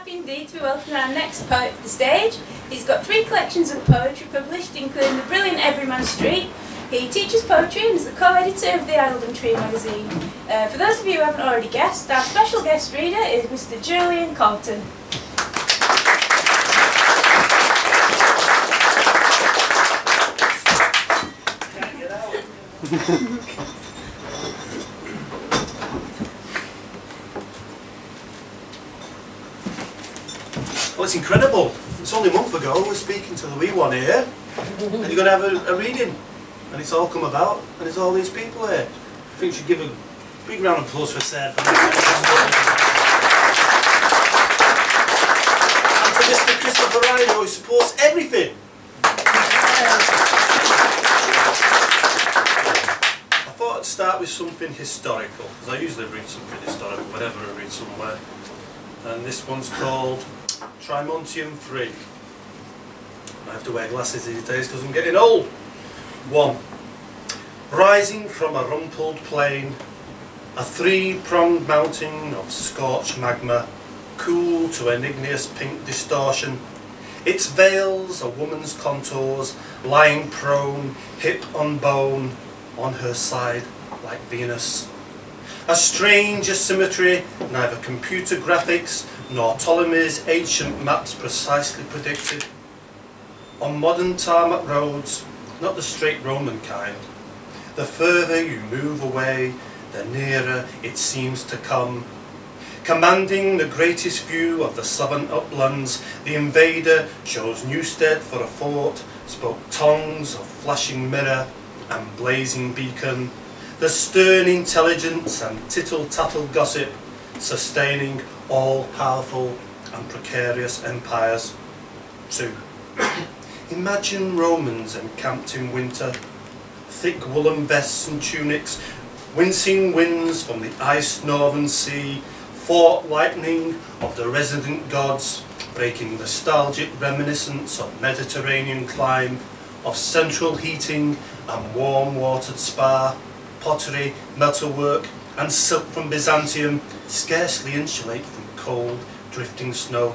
happy indeed to be welcoming our next poet to the stage. He's got 3 collections of poetry published, including the brilliant Everman Street. He teaches poetry and is the co-editor of the Tree magazine. For those of you who haven't already guessed, our special guest reader is Mr. Julian Colton. Can't get out. Well, it's incredible. It's only a month ago we were speaking to the wee one here, and you're going to have a reading, and it's all come about, and there's all these people here. I think we should give a big round of applause for Sarah. And to Mr. Christopher Rhino, who supports everything. I thought I'd start with something historical, because I usually read something historical whenever I read somewhere, and this one's called Trimontium III. I have to wear glasses these days because I'm getting old. 1. Rising from a rumpled plain, a 3-pronged mountain of scorched magma, cool to an igneous pink distortion. Its veils a woman's contours, lying prone, hip on bone, on her side like Venus. A strange asymmetry, neither computer graphics nor Ptolemy's ancient maps precisely predicted. On modern tarmac roads, not the straight Roman kind, the further you move away, the nearer it seems to come. Commanding the greatest view of the southern uplands, the invader chose Newstead for a fort, spoke tongues of flashing mirror and blazing beacon, the stern intelligence and tittle-tattle gossip, sustaining all-powerful and precarious empires. 2. Imagine Romans encamped in winter, thick woolen vests and tunics, wincing winds from the iced northern sea, fort lightning of the resident gods, breaking nostalgic reminiscence of Mediterranean clime, of central heating and warm-watered spa, pottery, metalwork and silk from Byzantium scarcely insulate from cold, drifting snow.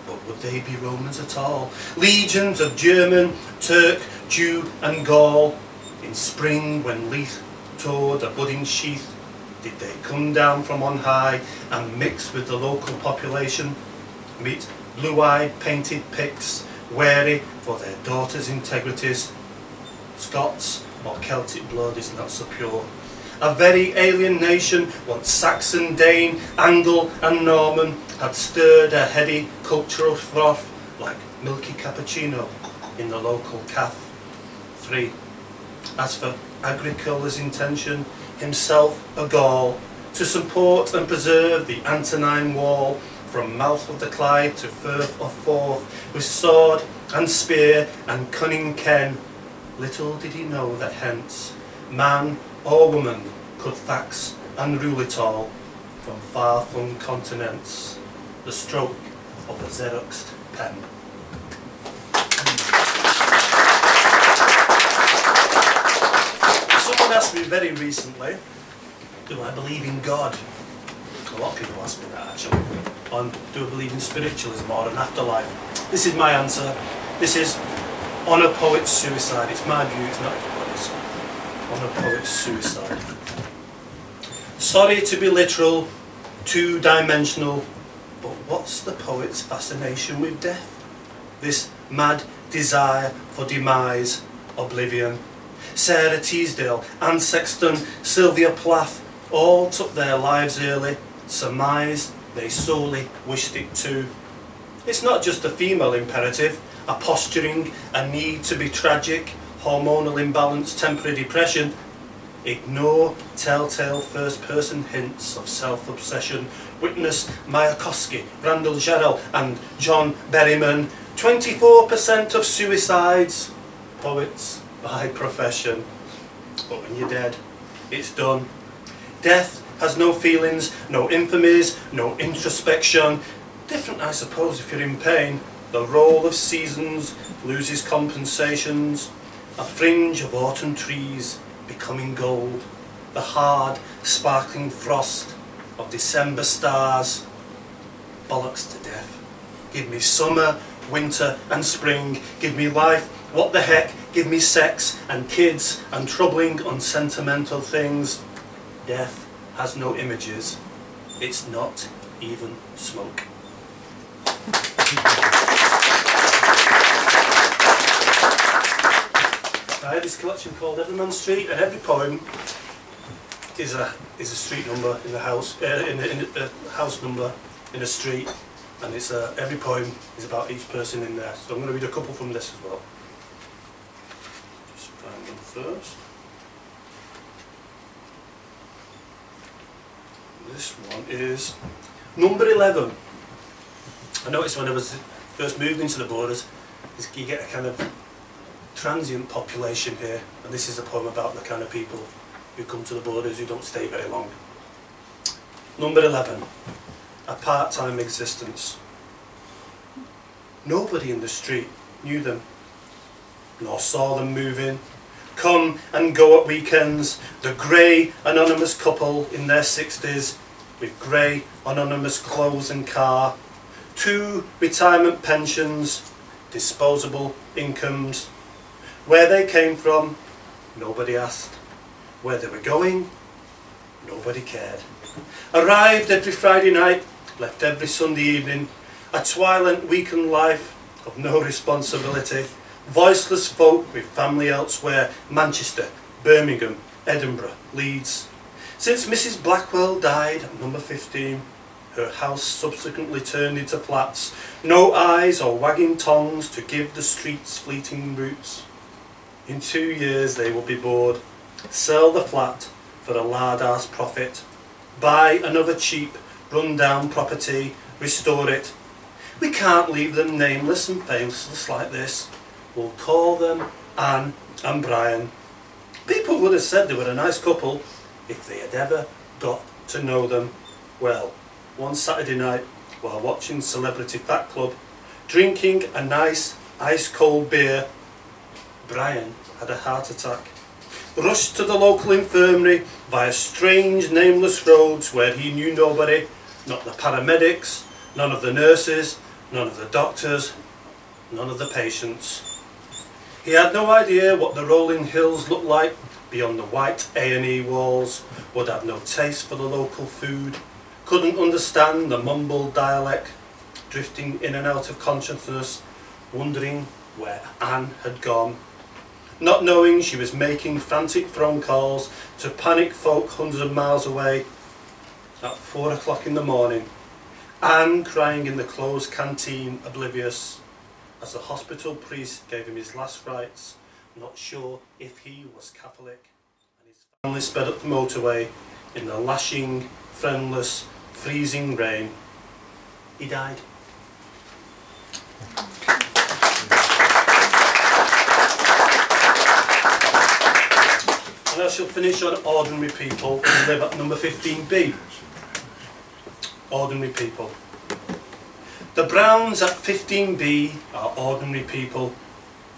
But would they be Romans at all? Legions of German, Turk, Jew and Gaul. In spring, when leaf tore the budding sheath, did they come down from on high and mix with the local population? Meet blue-eyed painted Picts, wary for their daughters' integrities. Scots or Celtic blood is not so pure. A very alien nation, once Saxon, Dane, Angle and Norman, had stirred a heady cultural froth like milky cappuccino in the local caff. 3. As for Agricola's intention, himself a Gaul, to support and preserve the Antonine Wall, from mouth of the Clyde to Firth of Forth, with sword and spear and cunning ken, little did he know that hence, man or woman could fax and rule it all, from far-flung continents, the stroke of the Xeroxed pen. Someone asked me very recently, do I believe in God? A lot of people ask me that actually. And do I believe in spiritualism or an afterlife? This is my answer. This is on a poet's suicide. It's my view, it's not everybody's. On a poet's suicide. Sorry to be literal, two-dimensional, but what's the poet's fascination with death? This mad desire for demise, oblivion. Sarah Teasdale, Anne Sexton, Sylvia Plath, all took their lives early, surmise they solely wished it too. It's not just a female imperative, a posturing, a need to be tragic, hormonal imbalance, temporary depression. Ignore telltale first-person hints of self-obsession. Witness Mayakovsky, Randall Jarrell and John Berryman. 24% of suicides, poets by profession. But when you're dead, it's done. Death has no feelings, no infamies, no introspection. Different, I suppose, if you're in pain. The roll of seasons loses compensations. A fringe of autumn trees becoming gold. The hard, sparkling frost of December stars. bollocks to death. Give me summer, winter and spring. Give me life, what the heck. Give me sex and kids and troubling unsentimental things. Death has no images. It's not even smoke. I had this collection called Everman Street, and every poem is a street number in the house, in a house number in a street, and it's every poem is about each person in there. So I'm going to read a couple from this as well. Just find them first. This one is number 11. I noticed when I was first moved into the borders, you get a kind of transient population here, and this is a poem about the kind of people who come to the borders who don't stay very long. Number 11. A part-time existence. Nobody in the street knew them, nor saw them moving. Come and go at weekends, the grey anonymous couple in their 60s with grey anonymous clothes and car, 2 retirement pensions, disposable incomes. Where they came from, nobody asked. Where they were going, nobody cared. Arrived every Friday night, left every Sunday evening, a twilight weekend life of no responsibility. Voiceless folk with family elsewhere, Manchester, Birmingham, Edinburgh, Leeds. Since Mrs. Blackwell died at number 15, her house subsequently turned into flats. No eyes or wagging tongues to give the streets fleeting roots. In 2 years they will be bored, sell the flat for a lard-ass profit, buy another cheap, run-down property, restore it. We can't leave them nameless and faceless like this. We'll call them Anne and Brian. People would have said they were a nice couple if they had ever got to know them. Well, one Saturday night, while watching Celebrity Fat Club, drinking a nice ice-cold beer, Brian had a heart attack. Rushed to the local infirmary via strange nameless roads where he knew nobody, not the paramedics, none of the nurses, none of the doctors, none of the patients. He had no idea what the rolling hills looked like beyond the white A&E walls, would have no taste for the local food, couldn't understand the mumbled dialect, drifting in and out of consciousness, wondering where Anne had gone, not knowing she was making frantic phone calls to panic folk hundreds of miles away. At 4 o'clock in the morning, Anne crying in the closed canteen, oblivious, as the hospital priest gave him his last rites, not sure if he was Catholic, and his family sped up the motorway in the lashing, friendless, freezing rain. He died. And I shall finish on ordinary people who live at number 15B. Ordinary people. The Browns at 15B are ordinary people.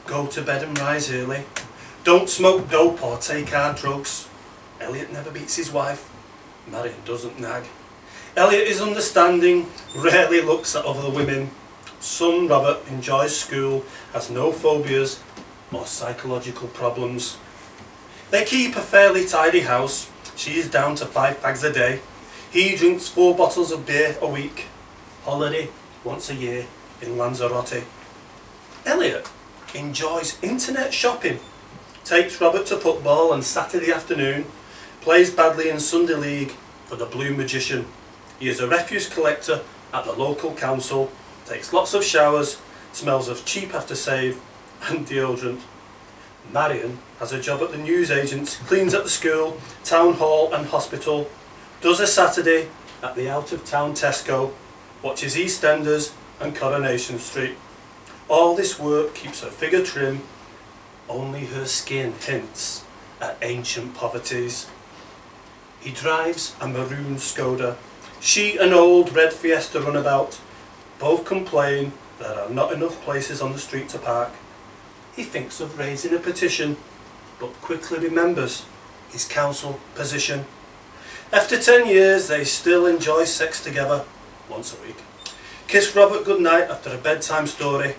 Go to bed and rise early. Don't smoke dope or take hard drugs. Elliot never beats his wife. Marion doesn't nag. Elliot is understanding, rarely looks at other women. Son Robert enjoys school, has no phobias or psychological problems. They keep a fairly tidy house. She is down to 5 fags a day. He drinks 4 bottles of beer a week. Holiday once a year in Lanzarote. Elliot enjoys internet shopping. Takes Robert to football on Saturday afternoon. Plays badly in Sunday League for the Blue Magician. He is a refuse collector at the local council. Takes lots of showers. Smells of cheap after-shave and deodorant. Marion has a job at the newsagents, cleans at the school, town hall and hospital, does a Saturday at the out-of-town Tesco, watches EastEnders and Coronation Street. All this work keeps her figure trim, only her skin hints at ancient poverties. He drives a maroon Skoda. She an old red Fiesta runabout. Both complain there are not enough places on the street to park. He thinks of raising a petition, but quickly remembers his council position. After 10 years, they still enjoy sex together once a week. Kiss Robert goodnight after a bedtime story.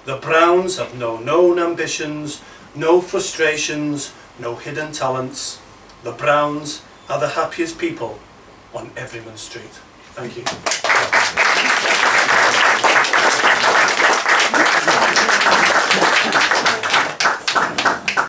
The Browns have no known ambitions, no frustrations, no hidden talents. The Browns are the happiest people on Everman Street. Thank you.